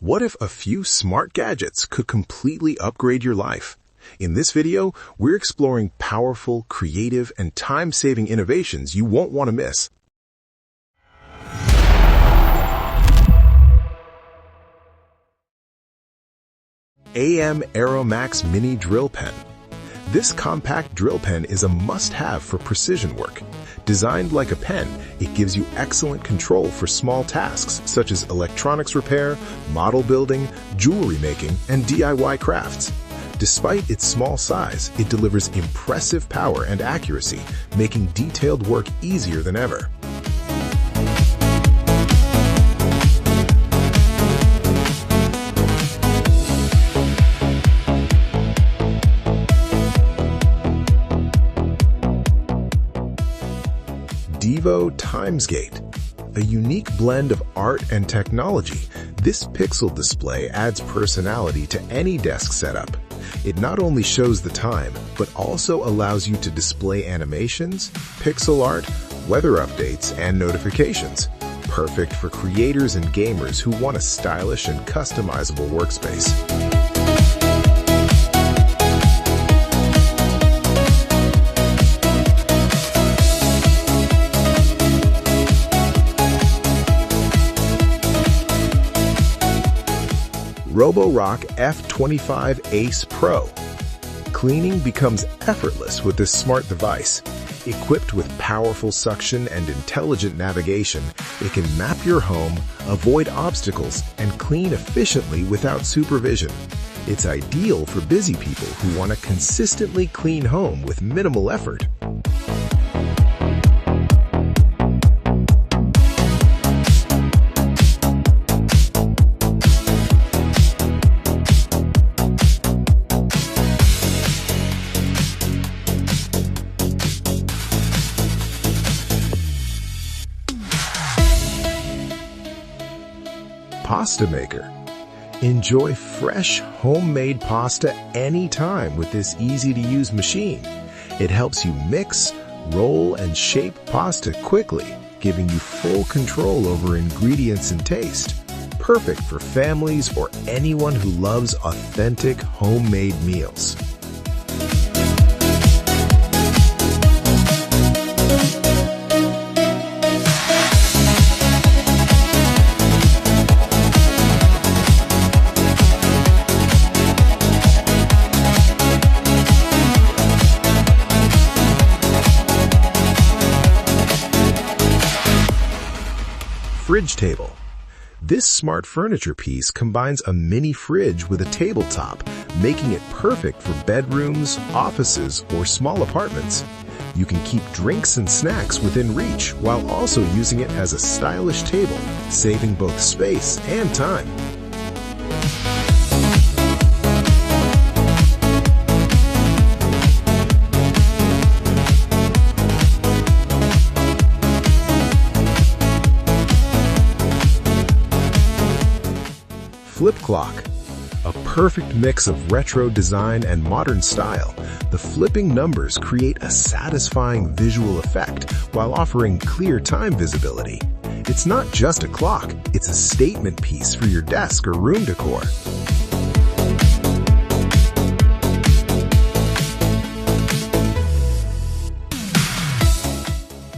What if a few smart gadgets could completely upgrade your life? In this video, we're exploring powerful, creative, and time-saving innovations you won't want to miss. ARROWMAX Mini Drill Pen. This compact drill pen is a must-have for precision work. Designed like a pen, it gives you excellent control for small tasks such as electronics repair, model building, jewelry making, and DIY crafts. Despite its small size, it delivers impressive power and accuracy, making detailed work easier than ever. Divoom TimesGate. A unique blend of art and technology, this pixel display adds personality to any desk setup. It not only shows the time, but also allows you to display animations, pixel art, weather updates, and notifications. Perfect for creators and gamers who want a stylish and customizable workspace. Roborock F25 ACE Pro. Cleaning becomes effortless with this smart device. Equipped with powerful suction and intelligent navigation, it can map your home, avoid obstacles, and clean efficiently without supervision. It's ideal for busy people who want a consistently clean home with minimal effort. Pasta maker. Enjoy fresh, homemade pasta anytime with this easy-to-use machine. It helps you mix, roll, and shape pasta quickly, giving you full control over ingredients and taste. Perfect for families or anyone who loves authentic, homemade meals. Fridge table. This smart furniture piece combines a mini fridge with a tabletop, making it perfect for bedrooms, offices, or small apartments. You can keep drinks and snacks within reach while also using it as a stylish table, saving both space and time. Flip clock. A perfect mix of retro design and modern style, the flipping numbers create a satisfying visual effect while offering clear time visibility. It's not just a clock, it's a statement piece for your desk or room decor.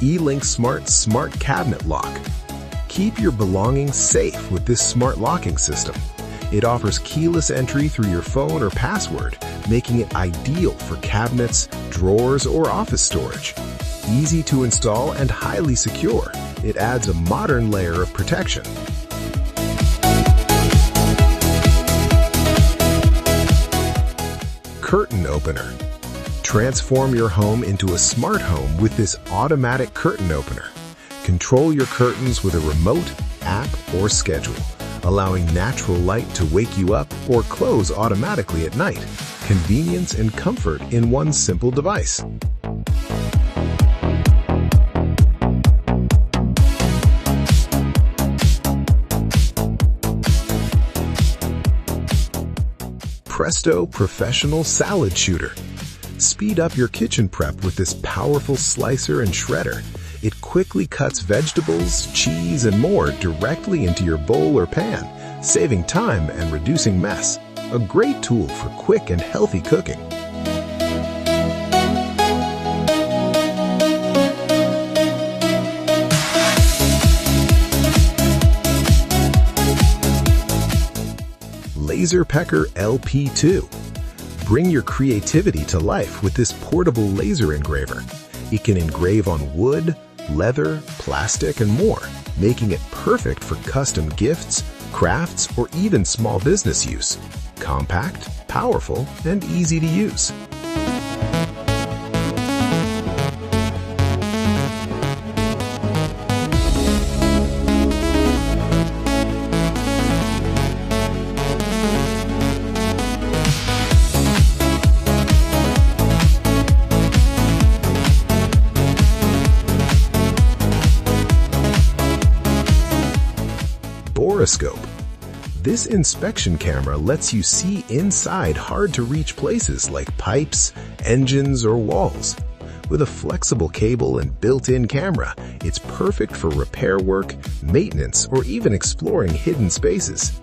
eLinkSmart Smart Cabinet Lock. Keep your belongings safe with this smart locking system. It offers keyless entry through your phone or password, making it ideal for cabinets, drawers, or office storage. Easy to install and highly secure, it adds a modern layer of protection. Curtain opener. Transform your home into a smart home with this automatic curtain opener. Control your curtains with a remote, app, or schedule, allowing natural light to wake you up or close automatically at night. Convenience and comfort in one simple device. Presto Professional Salad Shooter. Speed up your kitchen prep with this powerful slicer and shredder. It quickly cuts vegetables, cheese, and more directly into your bowl or pan, saving time and reducing mess. A great tool for quick and healthy cooking. LaserPecker LP2. Bring your creativity to life with this portable laser engraver. It can engrave on wood, leather, plastic, and more, making it perfect for custom gifts, crafts, or even small business use. Compact, powerful, and easy to use. Borescope. This inspection camera lets you see inside hard-to-reach places like pipes, engines, or walls. With a flexible cable and built-in camera, it's perfect for repair work, maintenance, or even exploring hidden spaces.